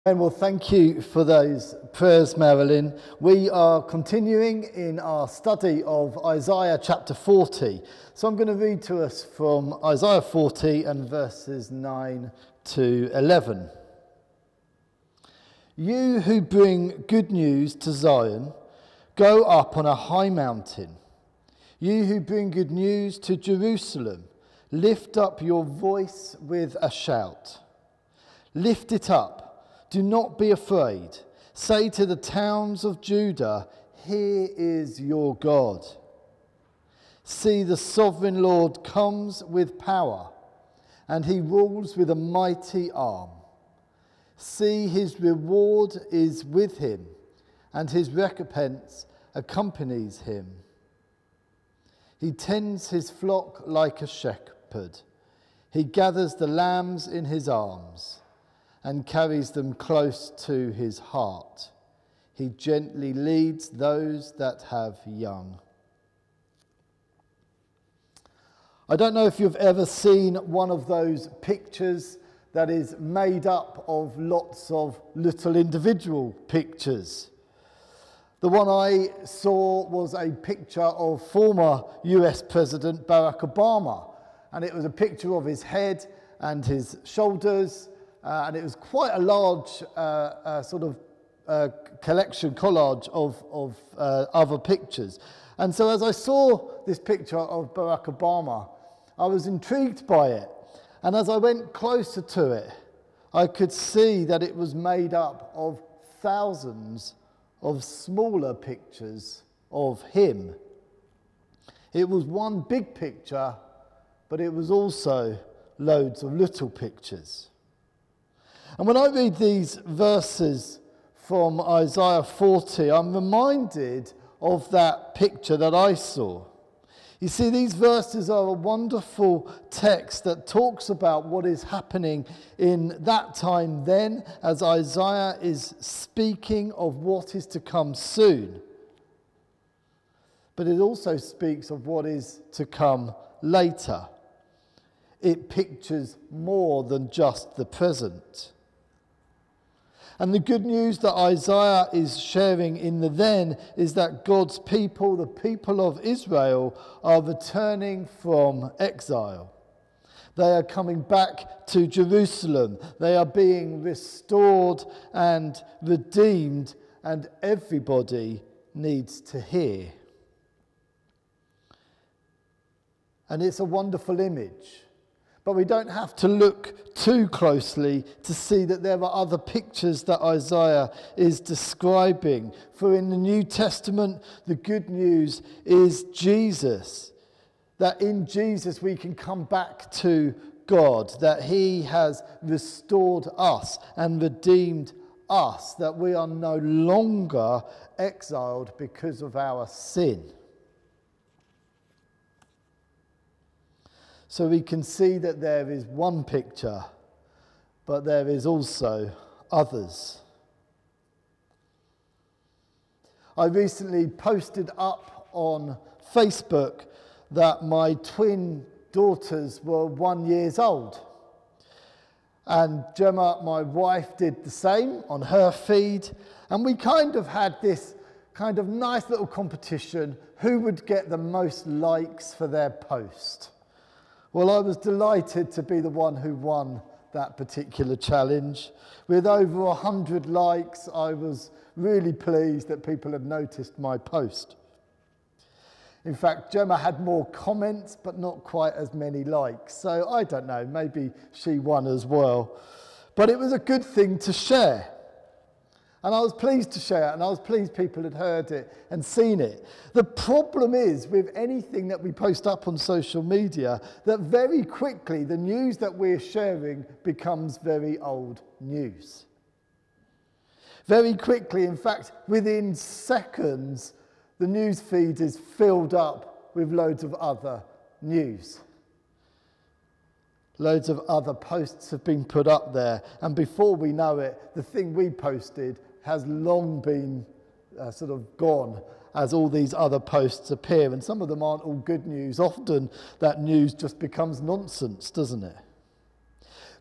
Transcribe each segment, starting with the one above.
And well, thank you for those prayers, Marilyn. We are continuing in our study of Isaiah chapter 40. So I'm going to read to us from Isaiah 40 and verses 9 to 11. You who bring good news to Zion, go up on a high mountain. You who bring good news to Jerusalem, lift up your voice with a shout. Lift it up. Do not be afraid. Say to the towns of Judah, here is your God. See, the sovereign Lord comes with power, and he rules with a mighty arm. See, his reward is with him, and his recompense accompanies him. He tends his flock like a shepherd. He gathers the lambs in his arms and carries them close to his heart. He gently leads those that have young. I don't know if you've ever seen one of those pictures that is made up of lots of little individual pictures. The one I saw was a picture of former US President Barack Obama, and it was a picture of his head and his shoulders, and it was quite a large collage of other pictures. And so as I saw this picture of Barack Obama, I was intrigued by it. And as I went closer to it, I could see that it was made up of thousands of smaller pictures of him. It was one big picture, but it was also loads of little pictures. And when I read these verses from Isaiah 40, I'm reminded of that picture that I saw. You see, these verses are a wonderful text that talks about what is happening in that time then, as Isaiah is speaking of what is to come soon. But it also speaks of what is to come later. It pictures more than just the present. And the good news that Isaiah is sharing in the then is that God's people, the people of Israel, are returning from exile. They are coming back to Jerusalem. They are being restored and redeemed, and everybody needs to hear. And it's a wonderful image. But we don't have to look too closely to see that there are other pictures that Isaiah is describing. For in the New Testament, the good news is Jesus. That in Jesus we can come back to God. That he has restored us and redeemed us. That we are no longer exiled because of our sin. So we can see that there is one picture, but there is also others. I recently posted up on Facebook that my twin daughters were 1 year old. And Gemma, my wife, did the same on her feed. And we kind of had this kind of nice little competition, who would get the most likes for their post. Well, I was delighted to be the one who won that particular challenge. With over 100 likes, I was really pleased that people had noticed my post. In fact, Gemma had more comments, but not quite as many likes. So I don't know, maybe she won as well. But it was a good thing to share. And I was pleased to share it, and I was pleased people had heard it and seen it. The problem is with anything that we post up on social media, that very quickly the news that we're sharing becomes very old news. Very quickly, in fact, within seconds, the news feed is filled up with loads of other news. Loads of other posts have been put up there, and before we know it, the thing we posted has long been sort of gone as all these other posts appear. And some of them aren't all good news. Often that news just becomes nonsense, doesn't it?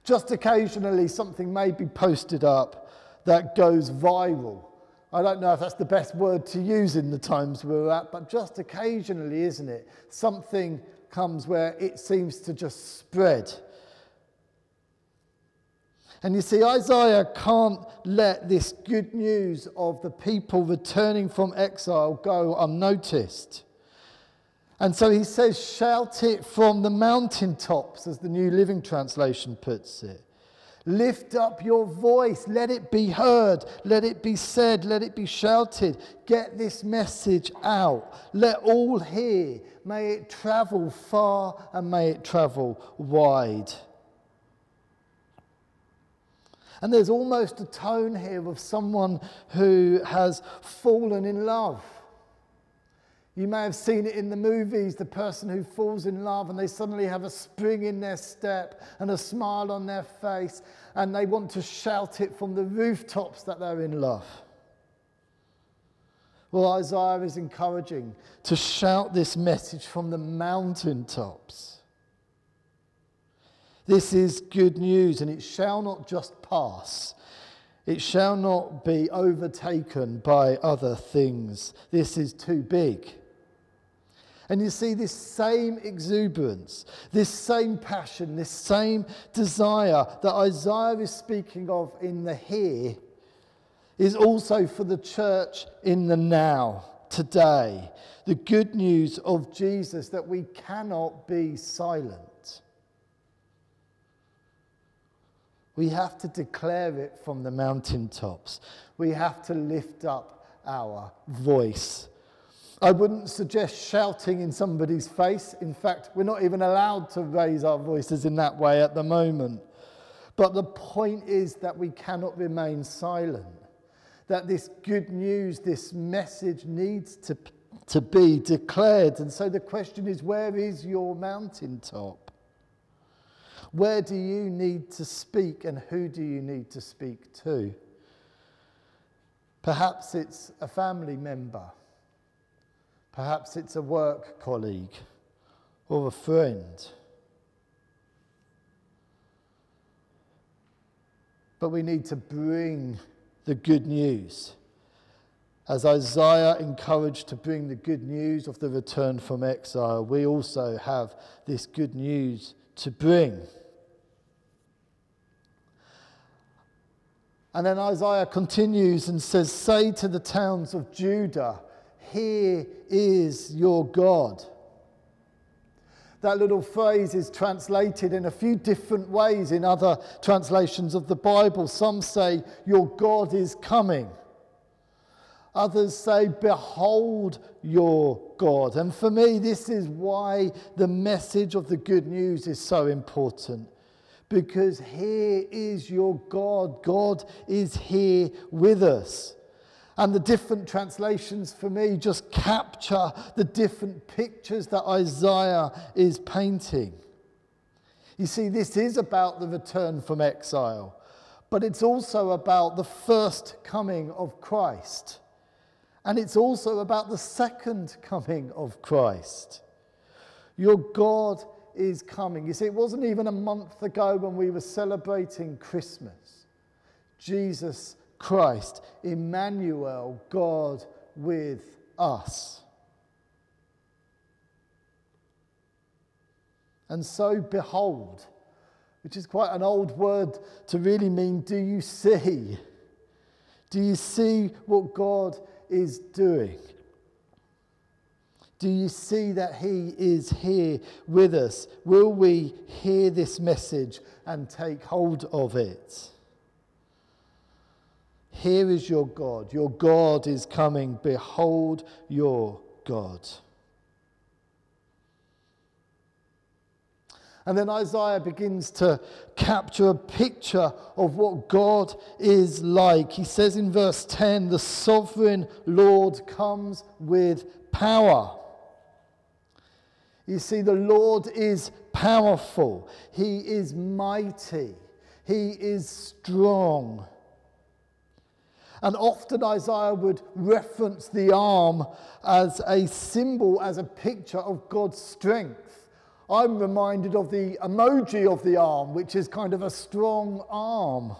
Just occasionally something may be posted up that goes viral. I don't know if that's the best word to use in the times we're at, but just occasionally, isn't it? Something comes where it seems to just spread. And you see, Isaiah can't let this good news of the people returning from exile go unnoticed. And so he says, shout it from the mountaintops, as the New Living Translation puts it. Lift up your voice, let it be heard, let it be said, let it be shouted. Get this message out. Let all hear. May it travel far and may it travel wide. And there's almost a tone here of someone who has fallen in love. You may have seen it in the movies, the person who falls in love and they suddenly have a spring in their step and a smile on their face and they want to shout it from the rooftops that they're in love. Well, Isaiah is encouraging to shout this message from the mountaintops. This is good news, and it shall not just pass. It shall not be overtaken by other things. This is too big. And you see, this same exuberance, this same passion, this same desire that Isaiah is speaking of in the here is also for the church in the now, today. The good news of Jesus, that we cannot be silent. We have to declare it from the mountaintops. We have to lift up our voice. I wouldn't suggest shouting in somebody's face. In fact, we're not even allowed to raise our voices in that way at the moment. But the point is that we cannot remain silent. That this good news, this message needs to be declared. And so the question is, where is your mountaintop? Where do you need to speak and who do you need to speak to? Perhaps it's a family member. Perhaps it's a work colleague or a friend. But we need to bring the good news. As Isaiah encouraged to bring the good news of the return from exile, we also have this good news to bring. And then Isaiah continues and says, say to the towns of Judah, here is your God. That little phrase is translated in a few different ways in other translations of the Bible. Some say, your God is coming. Others say, behold your God. And for me, this is why the message of the good news is so important. Because here is your God. God is here with us. And the different translations for me just capture the different pictures that Isaiah is painting. You see, this is about the return from exile, but it's also about the first coming of Christ. And it's also about the second coming of Christ. Your God is coming. You see, it wasn't even a month ago when we were celebrating Christmas. Jesus Christ, Emmanuel, God with us. And so, behold, which is quite an old word to really mean, do you see? Do you see what God is doing? Do you see that he is here with us? Will we hear this message and take hold of it? Here is your God. Your God is coming. Behold your God. And then Isaiah begins to capture a picture of what God is like. He says in verse 10, the sovereign Lord comes with power. You see, the Lord is powerful. He is mighty. He is strong. And often Isaiah would reference the arm as a symbol, as a picture of God's strength. I'm reminded of the emoji of the arm, which is kind of a strong arm.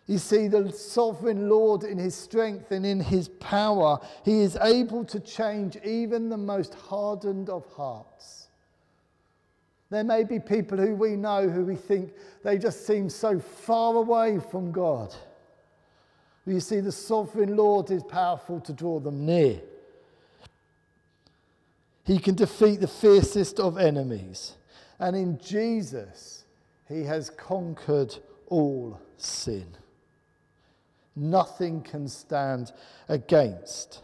You see, the sovereign Lord in his strength and in his power, he is able to change even the most hardened of hearts. There may be people who we know who we think they just seem so far away from God. You see, the sovereign Lord is powerful to draw them near. He can defeat the fiercest of enemies. And in Jesus, he has conquered all sin. Nothing can stand against.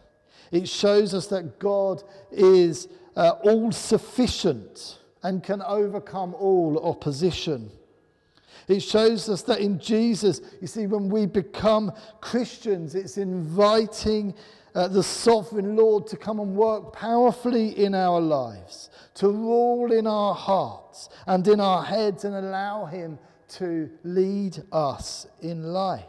It shows us that God is all sufficient and can overcome all opposition. It shows us that in Jesus, you see, when we become Christians, it's inviting the sovereign Lord to come and work powerfully in our lives, to rule in our hearts and in our heads, and allow him to lead us in life.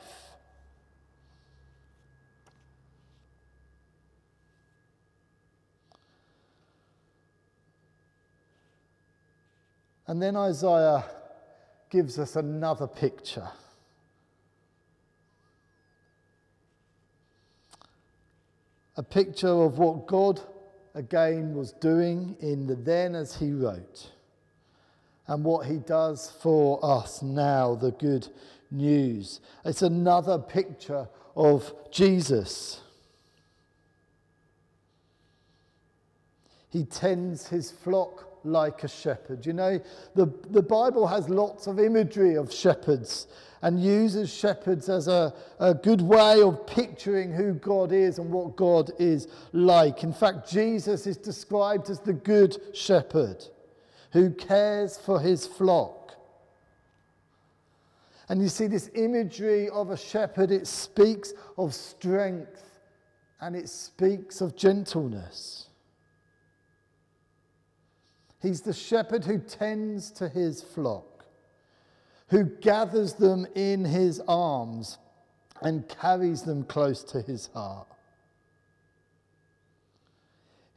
And then Isaiah gives us another picture. A picture of what God again was doing in the then as he wrote, and what he does for us now, the good news. It's another picture of Jesus. He tends his flock like a shepherd. You know, the Bible has lots of imagery of shepherds and uses shepherds as a good way of picturing who God is and what God is like. In fact, Jesus is described as the good shepherd who cares for his flock. And you see this imagery of a shepherd, it speaks of strength and it speaks of gentleness. He's the shepherd who tends to his flock, who gathers them in his arms and carries them close to his heart.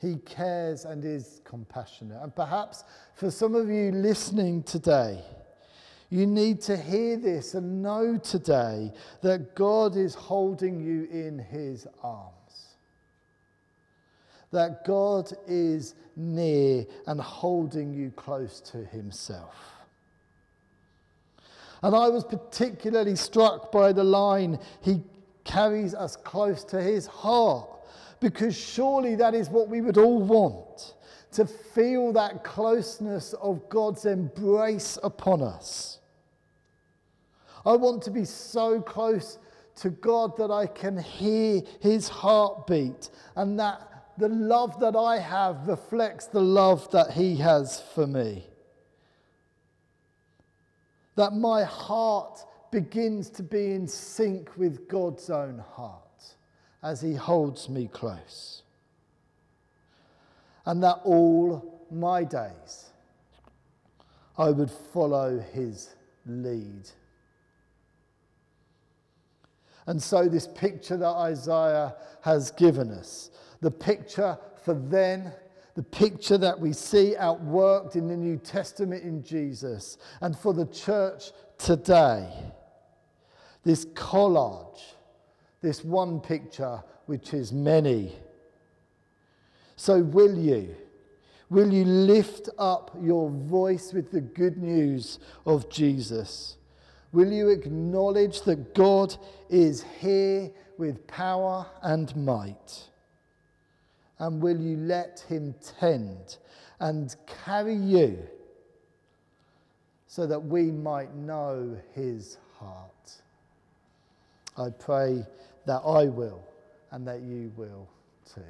He cares and is compassionate. And perhaps for some of you listening today, you need to hear this and know today that God is holding you in his arms. That God is near and holding you close to himself. And I was particularly struck by the line, he carries us close to his heart, because surely that is what we would all want, to feel that closeness of God's embrace upon us. I want to be so close to God that I can hear his heartbeat, and that the love that I have reflects the love that he has for me. That my heart begins to be in sync with God's own heart as he holds me close. And that all my days I would follow his lead. And so this picture that Isaiah has given us, the picture for then, the picture that we see outworked in the New Testament in Jesus, and for the church today, this collage, this one picture which is many. So will you lift up your voice with the good news of Jesus? Will you acknowledge that God is here with power and might? And will you let him tend and carry you so that we might know his heart? I pray that I will and that you will too.